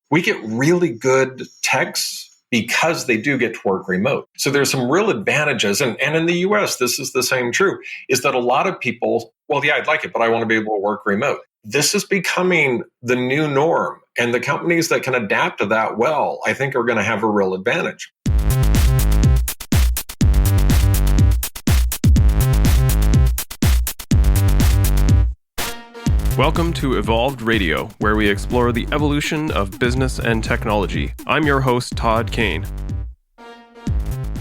we get really good techs because they do get to work remote. So there's some real advantages. And in the US, this is the same true, is that a lot of people, well, yeah, I'd like it, but I want to be able to work remote. This is becoming the new norm. And the companies that can adapt to that well, I think are going to have a real advantage. Welcome to Evolved Radio, where we explore the evolution of business and technology. I'm your host, Todd Kane.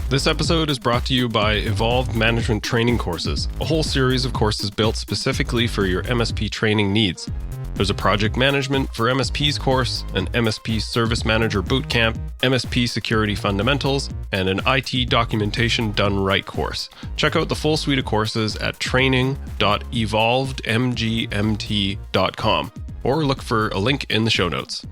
This episode is brought to you by Evolved Management Training Courses, a whole series of courses built specifically for your MSP training needs. There's a Project Management for MSPs course, an MSP Service Manager Bootcamp, MSP Security Fundamentals, and an IT Documentation Done Right course. Check out the full suite of courses at training.evolvedmgmt.com or look for a link in the show notes.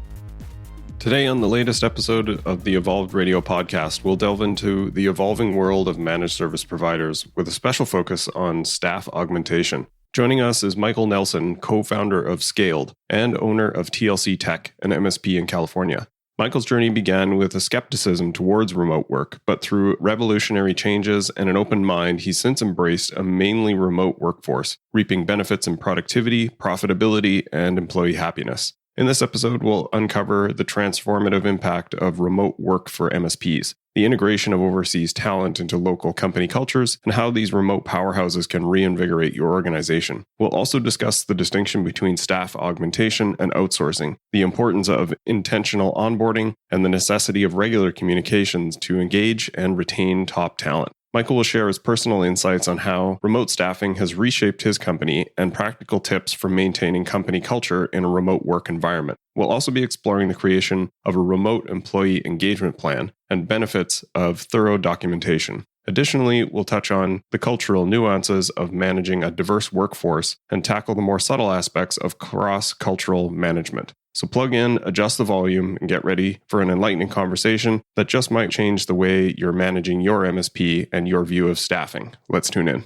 Today on the latest episode of the Evolved Radio podcast, we'll delve into the evolving world of managed service providers with a special focus on staff augmentation. Joining us is Michael Nelson, co-founder of Scaled and owner of TLC Tech, an MSP in California. Michael's journey began with a skepticism towards remote work, but through revolutionary changes and an open mind, he's since embraced a mainly remote workforce, reaping benefits in productivity, profitability, and employee happiness. In this episode, we'll uncover the transformative impact of remote work for MSPs, the integration of overseas talent into local company cultures, and how these remote powerhouses can reinvigorate your organization. We'll also discuss the distinction between staff augmentation and outsourcing, the importance of intentional onboarding, and the necessity of regular communications to engage and retain top talent. Michael will share his personal insights on how remote staffing has reshaped his company and practical tips for maintaining company culture in a remote work environment. We'll also be exploring the creation of a remote employee engagement plan and benefits of thorough documentation. Additionally, we'll touch on the cultural nuances of managing a diverse workforce and tackle the more subtle aspects of cross-cultural management. So plug in, adjust the volume, and get ready for an enlightening conversation that just might change the way you're managing your MSP and your view of staffing. Let's tune in.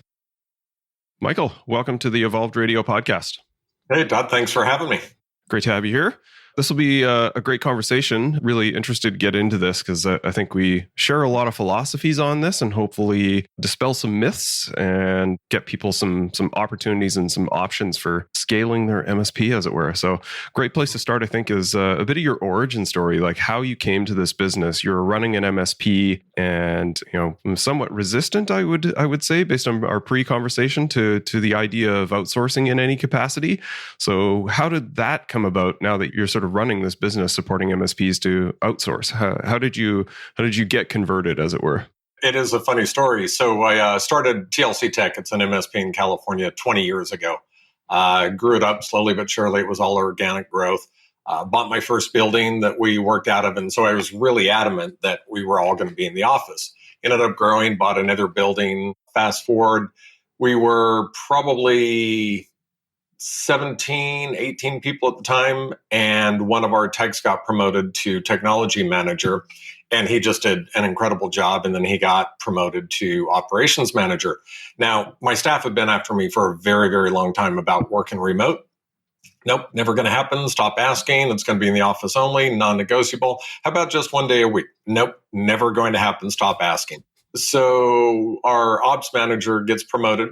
Michael, welcome to the Evolved Radio podcast. Hey, Todd, thanks for having me. Great to have you here. This will be a great conversation. Really interested to get into this because I think we share a lot of philosophies on this and hopefully dispel some myths and get people some opportunities and some options for scaling their MSP, as it were. So great place to start, I think, is a bit of your origin story, like how you came to this business. You're running an MSP and, somewhat resistant, I would say, based on our pre-conversation to the idea of outsourcing in any capacity. So how did that come about now that you're sort of running this business supporting MSPs to outsource? How did you get converted, as it were? It is a funny story. So I started TLC Tech. It's an MSP in California 20 years ago. Grew it up slowly but surely. It was all organic growth. Bought my first building that we worked out of. And so I was really adamant that we were all going to be in the office. Ended up growing, bought another building. Fast forward, we were probably 17, 18 people at the time. And one of our techs got promoted to technology manager. And he just did an incredible job. And then he got promoted to operations manager. Now, my staff had been after me for a very, very long time about working remote. Nope, never going to happen. Stop asking. It's going to be in the office only, non-negotiable. How about just one day a week? Nope, never going to happen. Stop asking. So our ops manager gets promoted.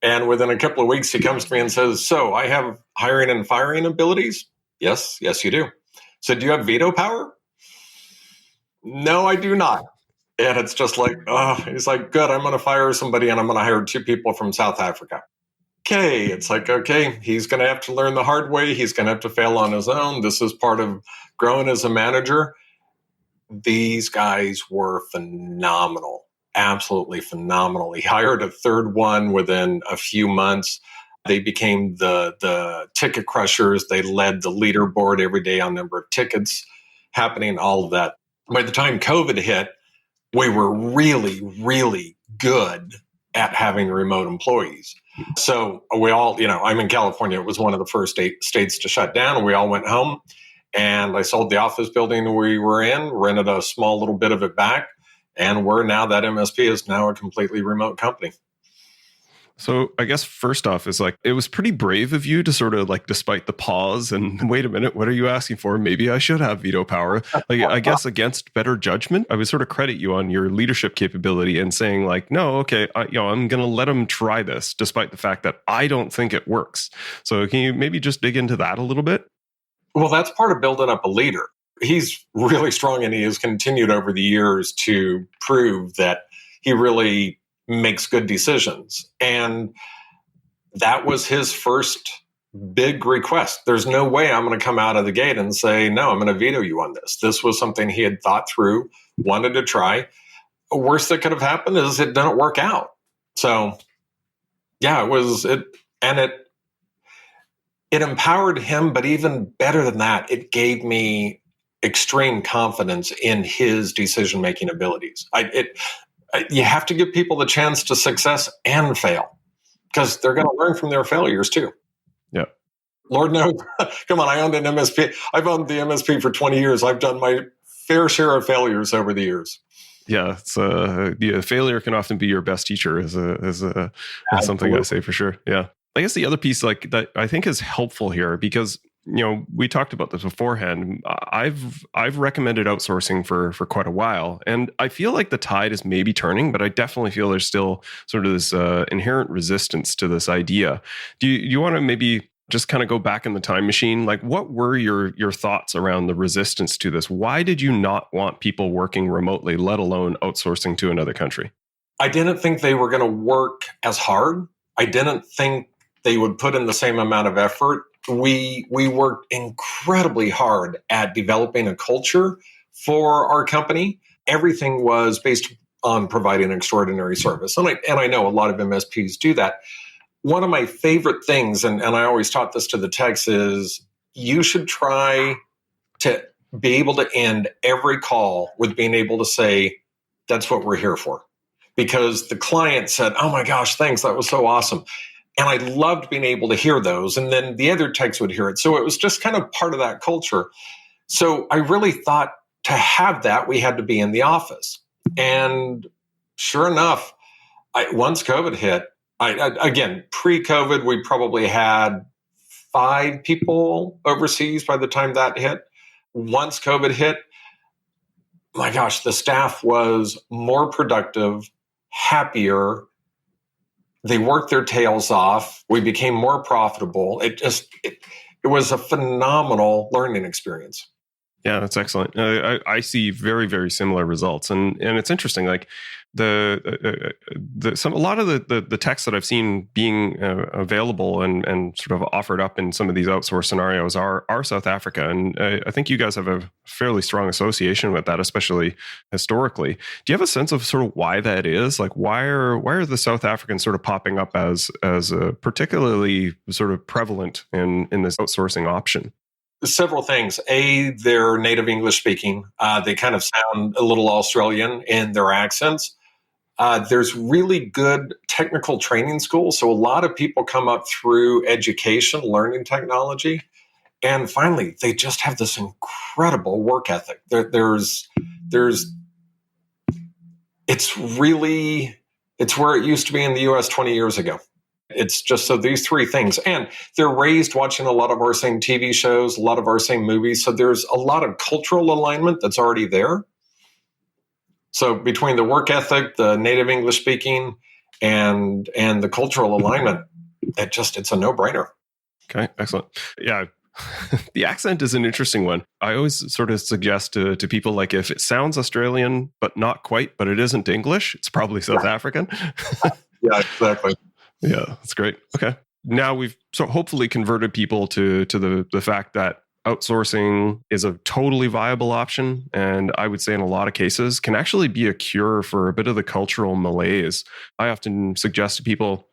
And within a couple of weeks, he comes to me and says, so I have hiring and firing abilities? Yes, you do. So do you have veto power? No, I do not. And it's just like, he's like, good, I'm going to fire somebody and I'm going to hire 2 people from South Africa. Okay, it's like, okay, he's going to have to learn the hard way. He's going to have to fail on his own. This is part of growing as a manager. These guys were phenomenal. Absolutely phenomenal. He hired a third one within a few months. They became the ticket crushers. They led the leaderboard every day on number of tickets happening, all of that. By the time COVID hit, we were really, really good at having remote employees. So we all, I'm in California. It was one of the first states to shut down. We all went home and I sold the office building we were in, rented a small little bit of it back. And that MSP is now a completely remote company. So I guess first off is like, it was pretty brave of you to sort of like, despite the pause and wait a minute, what are you asking for? Maybe I should have veto power. Like, I guess against better judgment, I would sort of credit you on your leadership capability and saying like, no, okay, I'm going to let them try this despite the fact that I don't think it works. So can you maybe just dig into that a little bit? Well, that's part of building up a leader. He's really strong and he has continued over the years to prove that he really makes good decisions. And that was his first big request. There's no way I'm going to come out of the gate and say, no, I'm going to veto you on this. This was something he had thought through, wanted to try. The worst that could have happened is it didn't work out. So yeah, it empowered him, but even better than that, it gave me extreme confidence in his decision-making abilities. You have to give people the chance to success and fail because they're going to learn from their failures too. Yeah. Lord knows. Come on, I owned an MSP. I've owned the MSP for 20 years. I've done my fair share of failures over the years. Yeah, failure can often be your best teacher is something I say for sure. Yeah. I guess the other piece like that I think is helpful here because we talked about this beforehand. I've recommended outsourcing for quite a while, and I feel like the tide is maybe turning, but I definitely feel there's still sort of this inherent resistance to this idea. Do you want to maybe just kind of go back in the time machine? Like, what were your thoughts around the resistance to this? Why did you not want people working remotely, let alone outsourcing to another country? I didn't think they were going to work as hard. I didn't think they would put in the same amount of effort. We worked incredibly hard at developing a culture for our company. Everything was based on providing extraordinary service. And I know a lot of MSPs do that. One of my favorite things, and I always taught this to the techs, is you should try to be able to end every call with being able to say, that's what we're here for. Because the client said, oh my gosh, thanks, that was so awesome. And I loved being able to hear those. And then the other techs would hear it. So it was just kind of part of that culture. So I really thought to have that, we had to be in the office. And sure enough, once COVID hit, again, pre-COVID, we probably had 5 people overseas by the time that hit. Once COVID hit, my gosh, the staff was more productive, happier. They worked their tails off. We became more profitable. It was a phenomenal learning experience. Yeah, that's excellent. I see very, very similar results, and it's interesting. Like a lot of the techs that I've seen being available and sort of offered up in some of these outsource scenarios are South Africa, and I think you guys have a fairly strong association with that, especially historically. Do you have a sense of sort of why that is? Like, why are the South Africans sort of popping up as particularly sort of prevalent in this outsourcing option? Several things. They're native English speaking. They kind of sound a little Australian in their accents. There's really good technical training schools. So a lot of people come up through education, learning technology. And finally, they just have this incredible work ethic. It's where it used to be in the US 20 years ago. It's just so these 3 things. And they're raised watching a lot of our same TV shows, a lot of our same movies. So there's a lot of cultural alignment that's already there. So between the work ethic, the native English speaking, and the cultural alignment, it's a no-brainer. Okay, excellent. Yeah. The accent is an interesting one. I always sort of suggest to people, like, if it sounds Australian, but not quite, but it isn't English, it's probably South African. Yeah, exactly. Yeah, that's great. Okay. Now we've hopefully converted people to the fact that outsourcing is a totally viable option. And I would say in a lot of cases can actually be a cure for a bit of the cultural malaise. I often suggest to people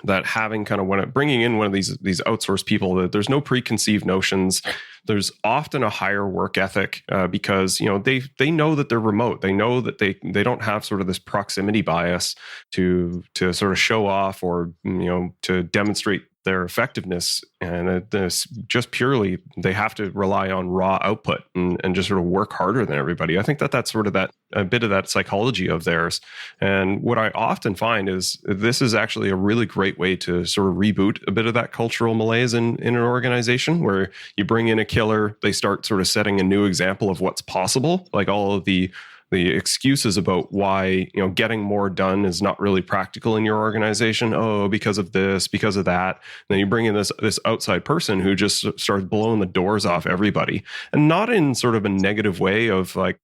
that having kind of bringing in one of these outsourced people, that there's no preconceived notions. There's often a higher work ethic because they know that they're remote. They know that they don't have sort of this proximity bias to sort of show off or to demonstrate their effectiveness, and this just purely they have to rely on raw output and just sort of work harder than everybody. I think that's sort of that a bit of that psychology of theirs. And what I often find is this is actually a really great way to sort of reboot a bit of that cultural malaise in an organization, where you bring in a killer, they start sort of setting a new example of what's possible, like all of the excuses about why getting more done is not really practical in your organization. Oh, because of this, because of that. And then you bring in this outside person who just starts blowing the doors off everybody, and not in sort of a negative way of like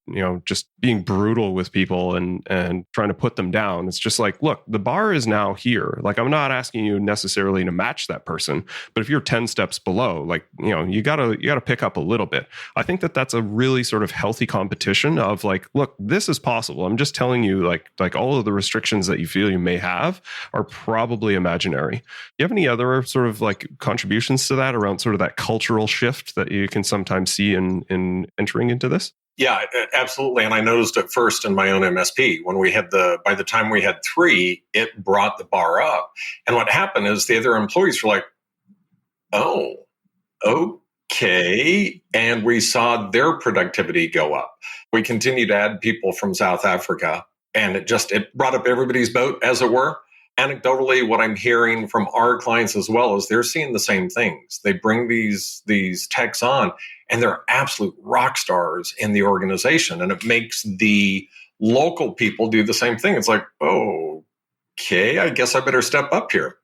just being brutal with people and trying to put them down. It's just like, look, the bar is now here. Like, I'm not asking you necessarily to match that person, but if you're 10 steps below, like you gotta pick up a little bit. I think that's a really sort of healthy competition of like, look, this is possible. I'm just telling you, like all of the restrictions that you feel you may have are probably imaginary. Do you have any other sort of like contributions to that around sort of that cultural shift that you can sometimes see in entering into this? Yeah, absolutely. And I noticed it first in my own MSP when by the time we had 3, it brought the bar up. And what happened is the other employees were like, oh, okay. And we saw their productivity go up. We continued to add people from South Africa, and it brought up everybody's boat, as it were. Anecdotally, what I'm hearing from our clients as well is they're seeing the same things. They bring these techs on, and they're absolute rock stars in the organization. And it makes the local people do the same thing. It's like, oh, okay, I guess I better step up here.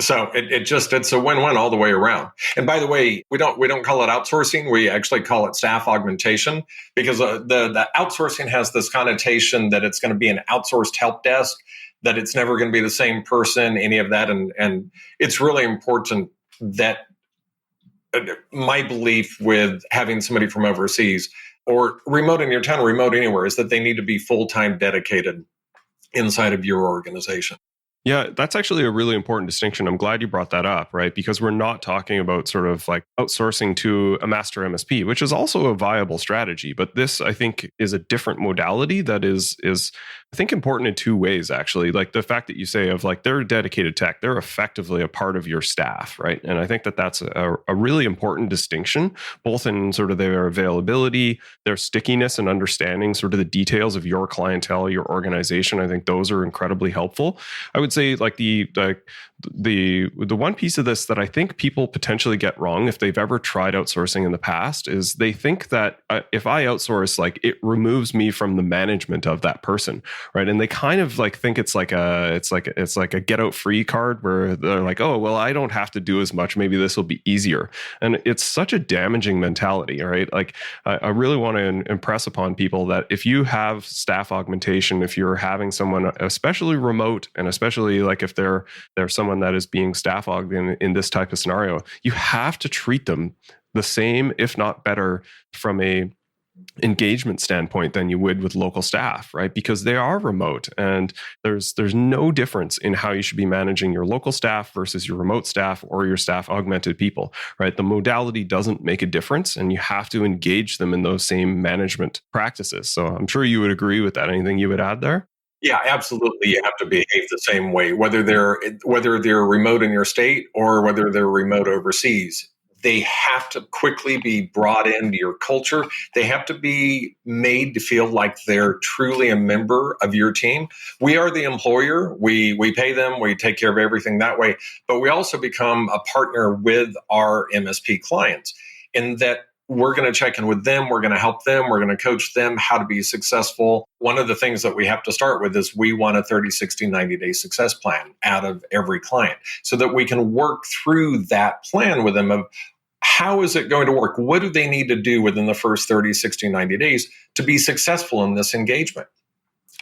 So it's a win-win all the way around. And by the way, we don't call it outsourcing. We actually call it staff augmentation, because the outsourcing has this connotation that it's going to be an outsourced help desk, that it's never going to be the same person, any of that. And it's really important that my belief with having somebody from overseas or remote in your town, remote anywhere, is that they need to be full-time dedicated inside of your organization. Yeah, that's actually a really important distinction. I'm glad you brought that up, right? Because we're not talking about sort of like outsourcing to a master MSP, which is also a viable strategy. But this, I think, is a different modality that is I think important in 2 ways, actually. Like the fact that you say of like they're dedicated tech, they're effectively a part of your staff, right? And I think that's a really important distinction, both in sort of their availability, their stickiness, and understanding sort of the details of your clientele, your organization. I think those are incredibly helpful. I would say like the one piece of this that I think people potentially get wrong if they've ever tried outsourcing in the past is they think that if I outsource, like it removes me from the management of that person, right? And they kind of like think it's like a get out free card where they're like, oh well, I don't have to do as much. Maybe this will be easier. And it's such a damaging mentality, right? Like I really want to impress upon people that if you have staff augmentation, if you're having someone, especially remote, and especially like if they're someone that is being staff auged in this type of scenario, you have to treat them the same, if not better, from a engagement standpoint than you would with local staff, right? Because they are remote, and there's no difference in how you should be managing your local staff versus your remote staff or your staff augmented people, right? The modality doesn't make a difference, and you have to engage them in those same management practices. So I'm sure you would agree with that. Anything you would add there? Yeah, absolutely. You have to behave the same way, whether they're remote in your state or whether they're remote overseas. They have to quickly be brought into your culture. They have to be made to feel like they're truly a member of your team. We are the employer. We pay them. We take care of everything that way. But we also become a partner with our MSP clients in that we're going to check in with them. We're going to help them. We're going to coach them how to be successful. One of the things that we have to start with is we want a 30, 60, 90-day success plan out of every client so that we can work through that plan with them of how is it going to work? What do they need to do within the first 30, 60, 90 days to be successful in this engagement?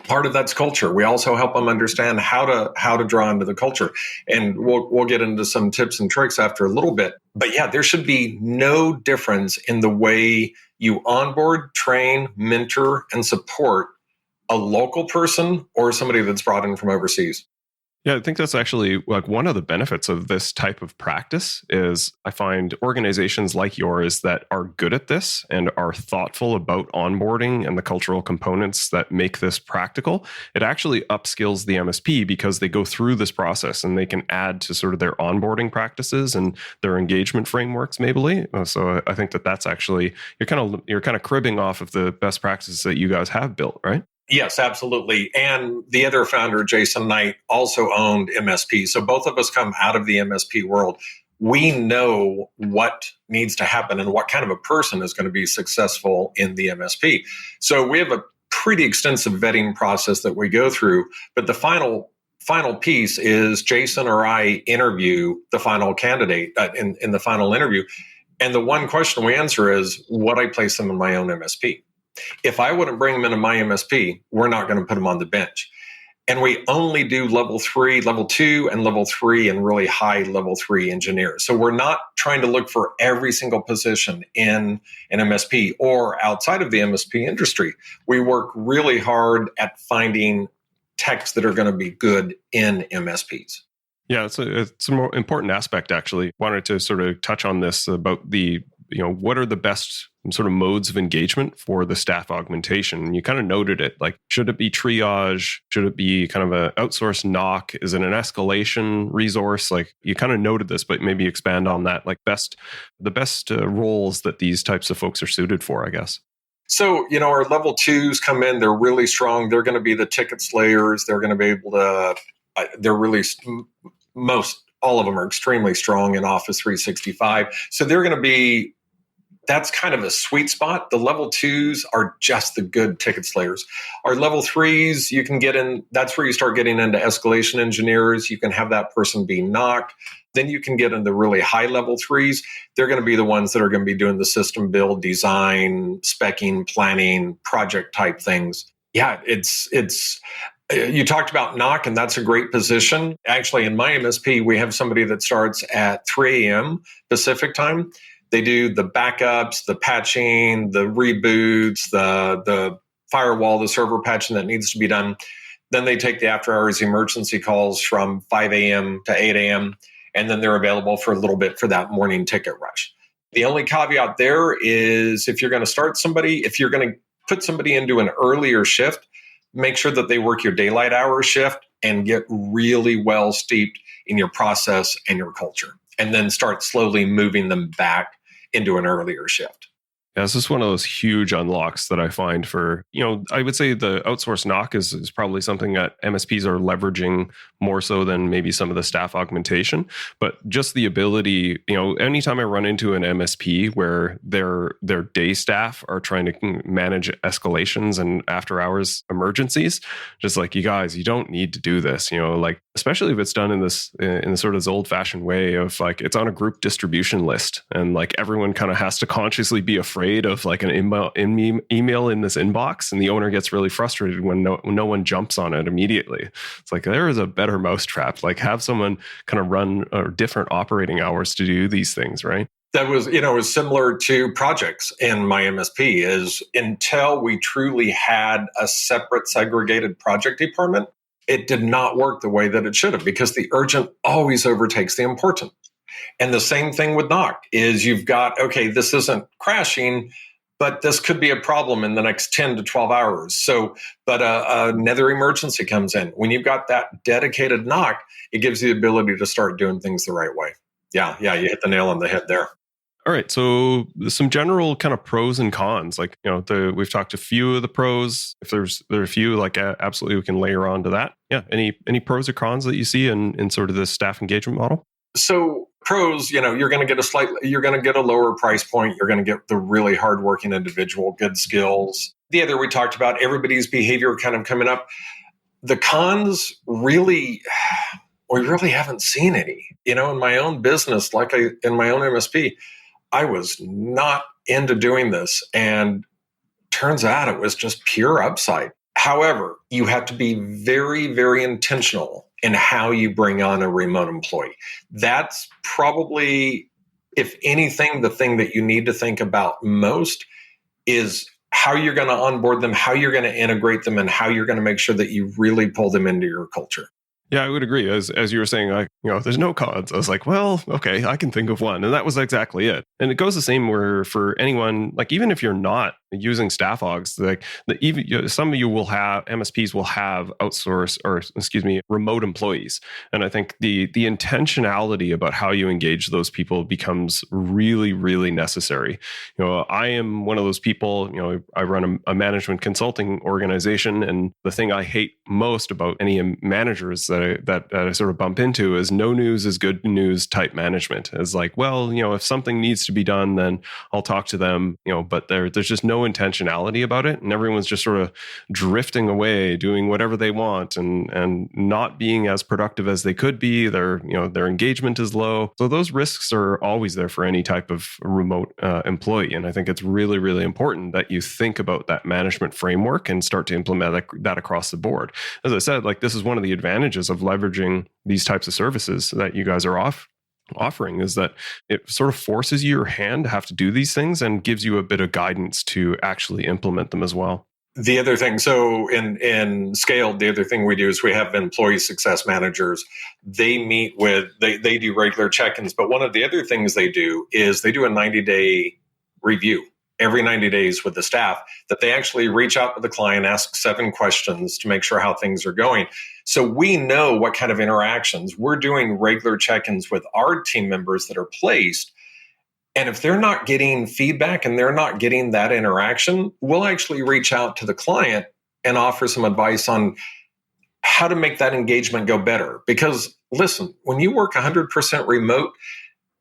Part of that's culture. We also help them understand how to draw into the culture. And we'll get into some tips and tricks after a little bit. But yeah, there should be no difference in the way you onboard, train, mentor, and support a local person or somebody that's brought in from overseas. Yeah, I think that's actually like one of the benefits of this type of practice is I find organizations like yours that are good at this and are thoughtful about onboarding and the cultural components that make this practical. It actually upskills the MSP because they go through this process and they can add to sort of their onboarding practices and their engagement frameworks, maybe. So I think that that's actually you're kind of cribbing off of the best practices that you guys have built, right? Yes, absolutely. And the other founder, Jason Knight, also owned MSP. So both of us come out of the MSP world. We know what needs to happen and what kind of a person is going to be successful in the MSP. So we have a pretty extensive vetting process that we go through. But the final piece is Jason or I interview the final candidate in the final interview. And the one question we answer is, would I place them in my own MSP? If I wouldn't bring them into my MSP, we're not going to put them on the bench. And we only do level 3, level 2, and level 3 and really high level 3 engineers. So we're not trying to look for every single position in an MSP or outside of the MSP industry. We work really hard at finding techs that are going to be good in MSPs. Yeah, it's a more important aspect, actually. Wanted to sort of touch on this about what are the best sort of modes of engagement for the staff augmentation? And you kind of noted it, like, should it be triage? Should it be kind of an outsourced knock? Is it an escalation resource? Like, you kind of noted this, but maybe expand on that, like the best roles that these types of folks are suited for, I guess. So, our level 2s come in, they're really strong. They're going to be the ticket slayers. They're going to be able to, all of them are extremely strong in Office 365. So they're going to be, that's kind of a sweet spot. The level 2s are just the good ticket slayers. Our level 3s, you can get in, that's where you start getting into escalation engineers. You can have that person be knocked. Then you can get into really high level 3s. They're going to be the ones that are going to be doing the system build, design, speccing, planning, project type things. Yeah, it's you talked about knock, and that's a great position. Actually, in my MSP, we have somebody that starts at 3 a.m. Pacific time. They do the backups, the patching, the reboots, the firewall, the server patching that needs to be done. Then they take the after hours emergency calls from 5 a.m. to 8 a.m. And then they're available for a little bit for that morning ticket rush. The only caveat there is if you're going to start somebody, if you're going to put somebody into an earlier shift, make sure that they work your daylight hour shift and get really well steeped in your process and your culture, and then start slowly moving them back into an earlier shift. Yeah, this is one of those huge unlocks that I find for, I would say the outsourced knock is probably something that MSPs are leveraging more so than maybe some of the staff augmentation. But just the ability, anytime I run into an MSP where their day staff are trying to manage escalations and after hours emergencies, just like, you guys, you don't need to do this, like, especially if it's done in this sort of this old fashioned way of like, it's on a group distribution list and like everyone kind of has to consciously be afraid of like an email in this inbox, and the owner gets really frustrated when no one jumps on it immediately. It's like, there is a better mousetrap. Like, have someone kind of run different operating hours to do these things, right? That was, it was similar to projects in my MSP. Is until we truly had a separate segregated project department, it did not work the way that it should have, because the urgent always overtakes the important. And the same thing with knock is you've got, okay, this isn't crashing, but this could be a problem in the next 10 to 12 hours. So, but another emergency comes in. When you've got that dedicated knock, it gives you the ability to start doing things the right way. Yeah, you hit the nail on the head there. All right, so some general kind of pros and cons. Like, we've talked a few of the pros. If there are a few, like, absolutely, we can layer on to that. Yeah, any pros or cons that you see in sort of this staff engagement model? So pros, you're going to get a lower price point. You're going to get the really hardworking individual, good skills. The other, we talked about everybody's behavior kind of coming up. The cons, we really haven't seen any. In my own business, in my own MSP, I was not into doing this, and turns out it was just pure upside. However, you have to be very, very intentional in how you bring on a remote employee. That's probably, if anything, the thing that you need to think about most is how you're going to onboard them, how you're going to integrate them, and how you're going to make sure that you really pull them into your culture. Yeah, I would agree. As you were saying, there's no cons. I was like, well, okay, I can think of one, and that was exactly it. And it goes the same where for anyone, like even if you're not using staff augs, like even some of you will have MSPs will have remote employees, and I think the intentionality about how you engage those people becomes really, really necessary. I am one of those people. I run a management consulting organization, and the thing I hate most about any managers that I sort of bump into is no news is good news type management. It's like, well, if something needs to be done, then I'll talk to them, but there's just no intentionality about it. And everyone's just sort of drifting away, doing whatever they want and not being as productive as they could be. Their engagement is low. So those risks are always there for any type of remote employee. And I think it's really, really important that you think about that management framework and start to implement that across the board. As I said, like this is one of the advantages of leveraging these types of services that you guys are offering, is that it sort of forces your hand to have to do these things and gives you a bit of guidance to actually implement them as well. The other thing, so in Scaled, the other thing we do is we have employee success managers. They meet with, they do regular check-ins, but one of the other things they do is they do a 90-day review every 90 days with the staff, that they actually reach out to the client, ask 7 questions to make sure how things are going. So we know what kind of interactions. We're doing regular check-ins with our team members that are placed. And if they're not getting feedback and they're not getting that interaction, we'll actually reach out to the client and offer some advice on how to make that engagement go better. Because listen, when you work 100% remote,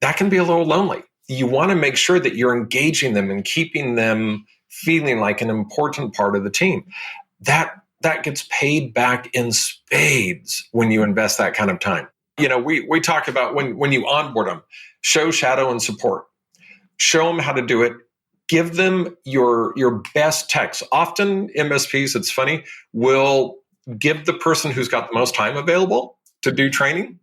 that can be a little lonely. You want to make sure that you're engaging them and keeping them feeling like an important part of the team. That gets paid back in spades when you invest that kind of time. We talk about when you onboard them, show, shadow, and support. Show them how to do it. Give them your best techs. Often MSPs, it's funny, will give the person who's got the most time available to do training.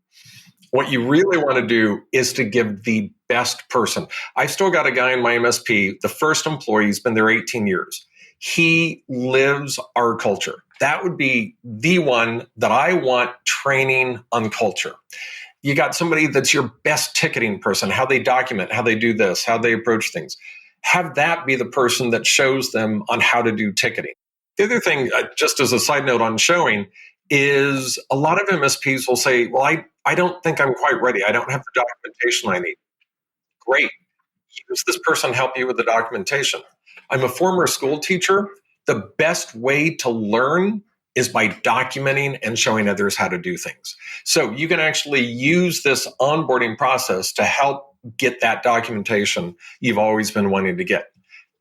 What you really want to do is to give the best person. I've still got a guy in my MSP, the first employee, he's been there 18 years. He lives our culture. That would be the one that I want training on culture. You got somebody that's your best ticketing person, how they document, how they do this, how they approach things. Have that be the person that shows them on how to do ticketing. The other thing, just as a side note on showing, is a lot of MSPs will say, well, I don't think I'm quite ready. I don't have the documentation I need. Great. Use this person to help you with the documentation. I'm a former school teacher. The best way to learn is by documenting and showing others how to do things. So you can actually use this onboarding process to help get that documentation you've always been wanting to get.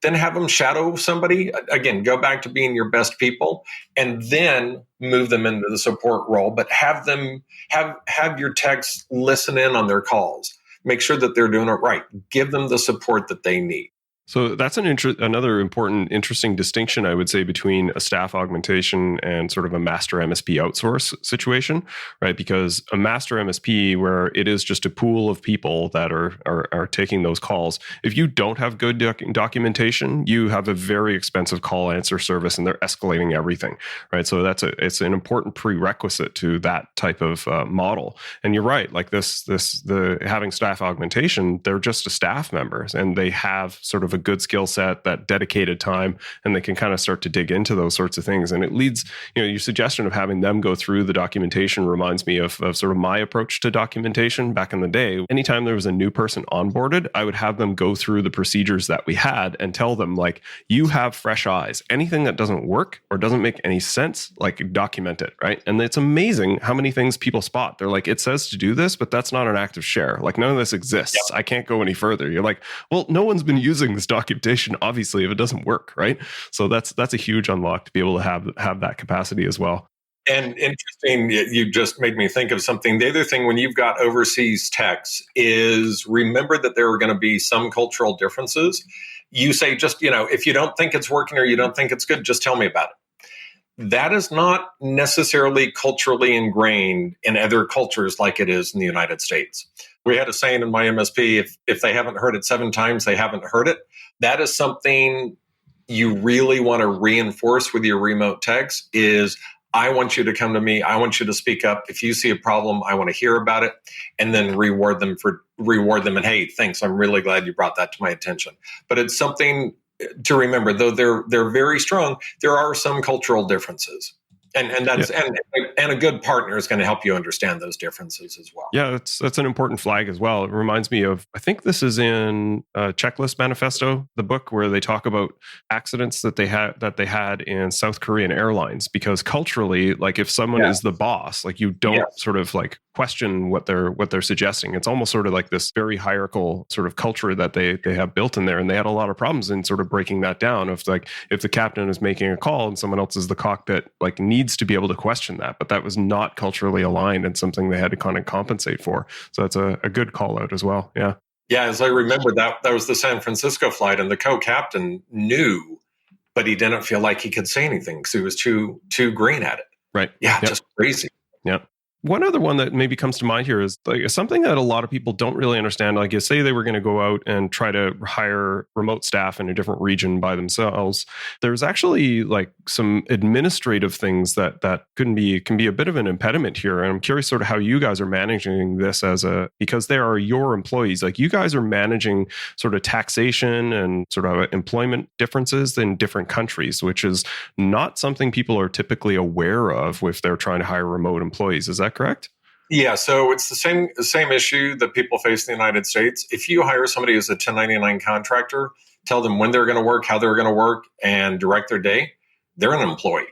Then have them shadow somebody. Again, go back to being your best people and then move them into the support role, but have them have your techs listen in on their calls. Make sure that they're doing it right. Give them the support that they need. So that's another important, interesting distinction, I would say, between a staff augmentation and sort of a master MSP outsource situation, right? Because a master MSP, where it is just a pool of people that are taking those calls, if you don't have good documentation, you have a very expensive call answer service, and they're escalating everything, right? So it's an important prerequisite to that type of model. And you're right, like the having staff augmentation, they're just a staff members, and they have sort of a good skill set, that dedicated time, and they can kind of start to dig into those sorts of things. And it leads, your suggestion of having them go through the documentation reminds me of sort of my approach to documentation back in the day. Anytime there was a new person onboarded, I would have them go through the procedures that we had and tell them, like, you have fresh eyes. Anything that doesn't work or doesn't make any sense, like, document it, right? And it's amazing how many things people spot. They're like, it says to do this, but that's not an active share. Like, none of this exists. Yep. I can't go any further. You're like, well, no one's been using this documentation, obviously, if it doesn't work, right? So that's a huge unlock to be able to have that capacity as well. And interesting, you just made me think of something. The other thing when you've got overseas techs is remember that there are going to be some cultural differences. You say, just, if you don't think it's working or you don't think it's good, just tell me about it. That is not necessarily culturally ingrained in other cultures like it is in the United States. We had a saying in my MSP, if they haven't heard it 7 times, they haven't heard it. That is something you really want to reinforce with your remote techs is, I want you to come to me. I want you to speak up. If you see a problem, I want to hear about it, and then reward them. And hey, thanks. I'm really glad you brought that to my attention. But it's something to remember, though they're very strong. There are some cultural differences. And that's and a good partner is going to help you understand those differences as well. Yeah, that's an important flag as well. It reminds me of, I think this is in Checklist Manifesto, the book where they talk about accidents that they had in South Korean airlines, because culturally, like if someone is the boss, like you don't sort of like question what they're suggesting. It's almost sort of like this very hierarchical sort of culture that they have built in there, and they had a lot of problems in sort of breaking that down. If the captain is making a call and someone else is the cockpit, like needs to be able to question that, but that was not culturally aligned and something they had to kind of compensate for. So that's a good call out as well. Yeah. Yeah, as I remember, that was the San Francisco flight, and the co-captain knew, but he didn't feel like he could say anything because he was too green at it. Right. Yeah, just crazy. Yeah. One other one that maybe comes to mind here is like something that a lot of people don't really understand. Like, you say they were going to go out and try to hire remote staff in a different region by themselves. There's actually like some administrative things that can be a bit of an impediment here. And I'm curious sort of how you guys are managing this because they are your employees. Like, you guys are managing sort of taxation and sort of employment differences in different countries, which is not something people are typically aware of if they're trying to hire remote employees. Is that correct? Yeah, so it's the same issue that people face in the United States. If you hire somebody as a 1099 contractor, tell them when they're going to work, how they're going to work, and direct their day, they're an employee.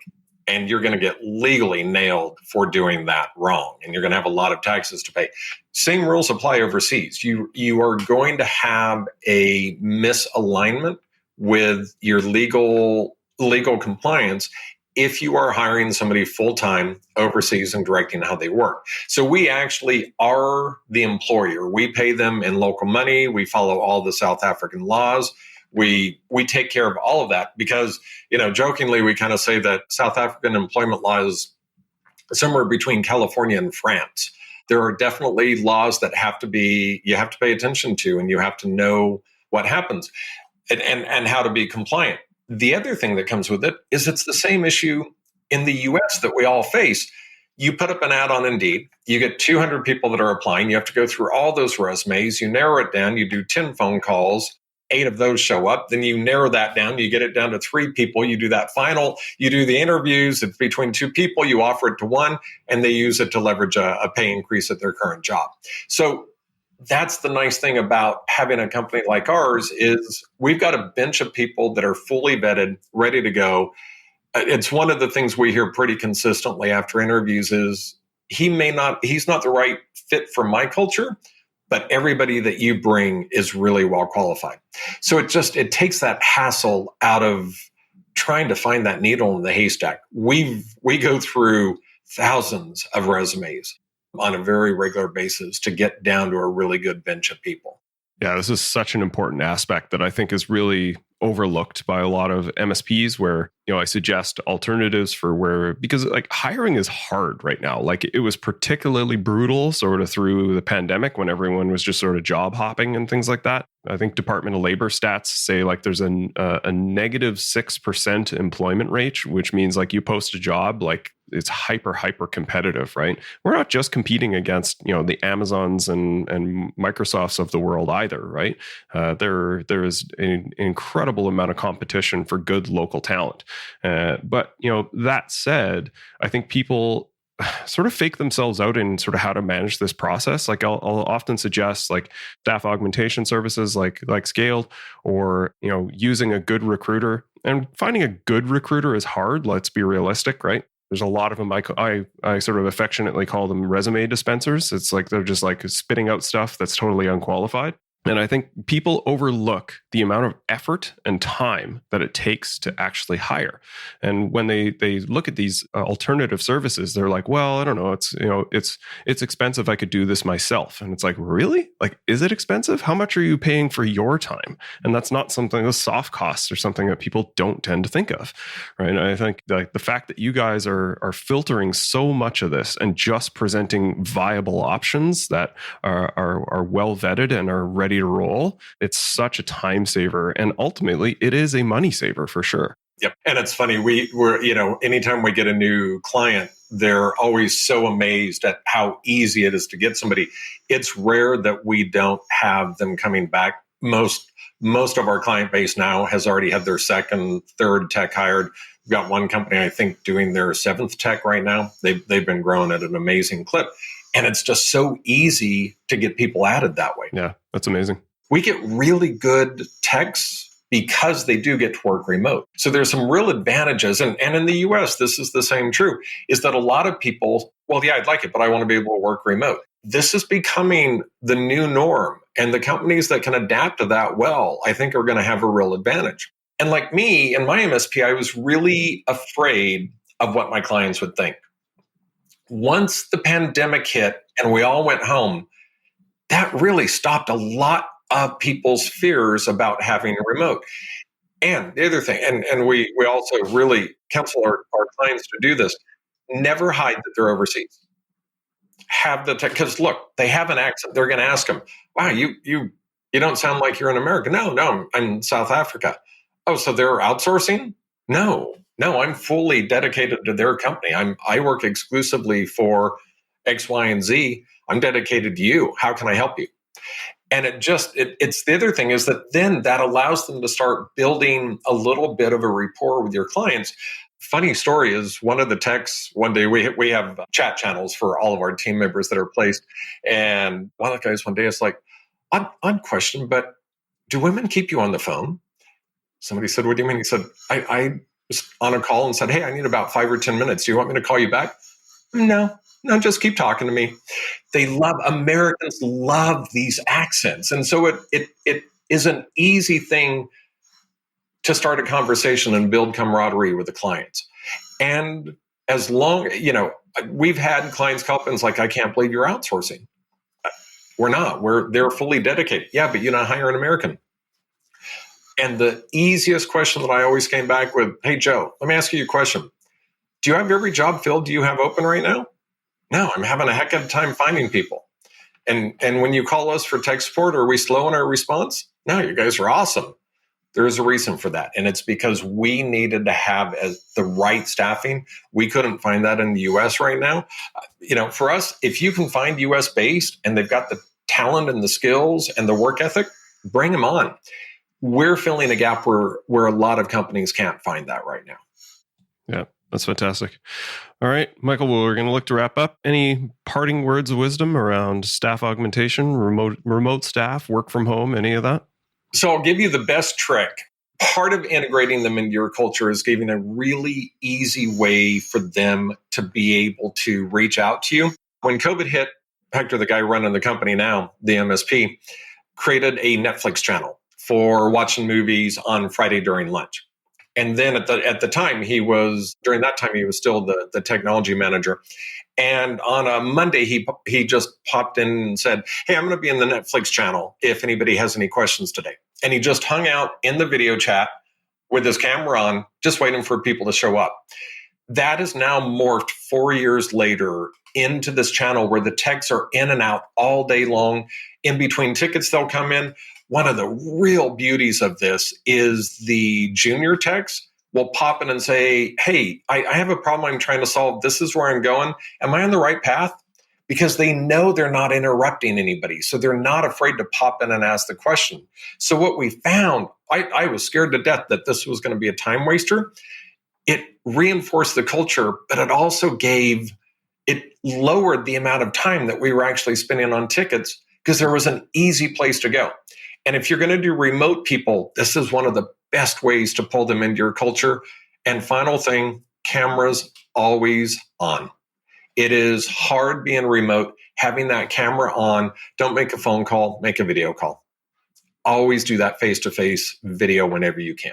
And you're going to get legally nailed for doing that wrong. And you're going to have a lot of taxes to pay. Same rules apply overseas. You are going to have a misalignment with your legal compliance if you are hiring somebody full-time overseas and directing how they work. So we actually are the employer. We pay them in local money. We follow all the South African laws. We take care of all of that because, jokingly, we kind of say that South African employment law is somewhere between California and France. There are definitely laws that you have to pay attention to, and you have to know what happens and how to be compliant. The other thing that comes with it is it's the same issue in the US that we all face. You put up an ad on Indeed, you get 200 people that are applying, you have to go through all those resumes, you narrow it down, you do 10 phone calls, 8 of those show up, then you narrow that down, you get it down to 3 people, you do that final, you do the interviews, it's between 2 people, you offer it to one, and they use it to leverage a pay increase at their current job. So that's the nice thing about having a company like ours is we've got a bench of people that are fully vetted, ready to go. It's one of the things we hear pretty consistently after interviews is he's not the right fit for my culture, but everybody that you bring is really well qualified. So it takes that hassle out of trying to find that needle in the haystack. We go through thousands of resumes on a very regular basis to get down to a really good bench of people. Yeah, this is such an important aspect that I think is really overlooked by a lot of MSPs where, I suggest alternatives because like hiring is hard right now. Like it was particularly brutal sort of through the pandemic when everyone was just sort of job hopping and things like that. I think Department of Labor stats say like there's a negative 6% employment rate, which means like you post a job, like it's hyper competitive, right? We're not just competing against, the Amazons and Microsofts of the world either, right? There is an incredible amount of competition for good local talent. But that said, I think people sort of fake themselves out in sort of how to manage this process. Like I'll often suggest like staff augmentation services like Scaled, or using a good recruiter. And finding a good recruiter is hard. Let's be realistic, right? There's a lot of them. I sort of affectionately call them resume dispensers. It's like they're just like spitting out stuff that's totally unqualified. And I think people overlook the amount of effort and time that it takes to actually hire. And when they look at these alternative services, they're like, well, I don't know, it's expensive. I could do this myself. And it's like, really? Like, is it expensive? How much are you paying for your time? And that's not something, the soft costs or something that people don't tend to think of, right? And I think like the fact that you guys are filtering so much of this and just presenting viable options that are well vetted and are ready to roll, it's such a time saver, and ultimately it is a money saver for sure. Yep. And it's funny, we're, anytime we get a new client, they're always so amazed at how easy it is to get somebody. It's rare that we don't have them coming back. Most of our client base now has already had their second, third tech hired. We've got one company, I think, doing their seventh tech right now. They've been growing at an amazing clip. And it's just so easy to get people added that way. Yeah, that's amazing. We get really good techs because they do get to work remote. So there's some real advantages. And in the US, this is the same true, is that a lot of people, well, yeah, I'd like it, but I want to be able to work remote. This is becoming the new norm. And the companies that can adapt to that well, I think are going to have a real advantage. And like me in my MSP, I was really afraid of what my clients would think. Once the pandemic hit and we all went home, that really stopped a lot of people's fears about having a remote. And the other thing, and we also really counsel our clients to do this, never hide that they're overseas. Have the tech, because look, they have an accent. They're going to ask them, wow, you don't sound like you're in America. No, I'm in South Africa. Oh, so they're outsourcing? No, I'm fully dedicated to their company. I work exclusively for X, Y, and Z. I'm dedicated to you. How can I help you? And it's the other thing is that then that allows them to start building a little bit of a rapport with your clients. Funny story is one of the techs, one day we have chat channels for all of our team members that are placed. And one of the guys one day is like, odd question, but do women keep you on the phone? Somebody said, what do you mean? He said, I was on a call and said, hey, I need about 5 or 10 minutes. Do you want me to call you back? No, just keep talking to me. Americans love these accents. And so it is an easy thing to start a conversation and build camaraderie with the clients. And as long, we've had clients call up and it's like, I can't believe you're outsourcing. We're not, they're fully dedicated. Yeah, but you don't hire an American. And the easiest question that I always came back with, hey, Joe, let me ask you a question. Do you have every job filled do you have open right now? No, I'm having a heck of a time finding people. And when you call us for tech support, are we slow in our response? No, you guys are awesome. There's a reason for that. And it's because we needed to have the right staffing. We couldn't find that in the US right now. For us, if you can find US based and they've got the talent and the skills and the work ethic, bring them on. We're filling a gap where a lot of companies can't find that right now. Yeah, that's fantastic. All right, Michael, well, we're going to look to wrap up. Any parting words of wisdom around staff augmentation, remote staff, work from home, any of that? So I'll give you the best trick. Part of integrating them into your culture is giving a really easy way for them to be able to reach out to you. When COVID hit, Hector, the guy running the company now, the MSP, created a Netflix channel for watching movies on Friday during lunch. And then at the time, he was still the technology manager. And on a Monday, he just popped in and said, hey, I'm going to be in the Netflix channel if anybody has any questions today. And he just hung out in the video chat with his camera on, just waiting for people to show up. That is now morphed 4 years later into this channel where the techs are in and out all day long. In between tickets, they'll come in. One of the real beauties of this is the junior techs will pop in and say, hey, I have a problem I'm trying to solve. This is where I'm going. Am I on the right path? Because they know they're not interrupting anybody. So they're not afraid to pop in and ask the question. So what we found, I was scared to death that this was going to be a time waster. It reinforced the culture, but it lowered the amount of time that we were actually spending on tickets because there was an easy place to go. And if you're going to do remote people, this is one of the best ways to pull them into your culture. And final thing, cameras always on. It is hard being remote, having that camera on. Don't make a phone call, make a video call. Always do that face-to-face video whenever you can.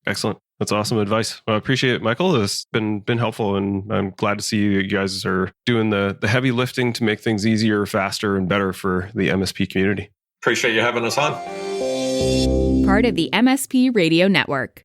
Excellent. That's awesome advice. Well, I appreciate it, Michael. It's been helpful, and I'm glad to see you guys are doing the heavy lifting to make things easier, faster, and better for the MSP community. Appreciate you having us on. Part of the MSP Radio Network.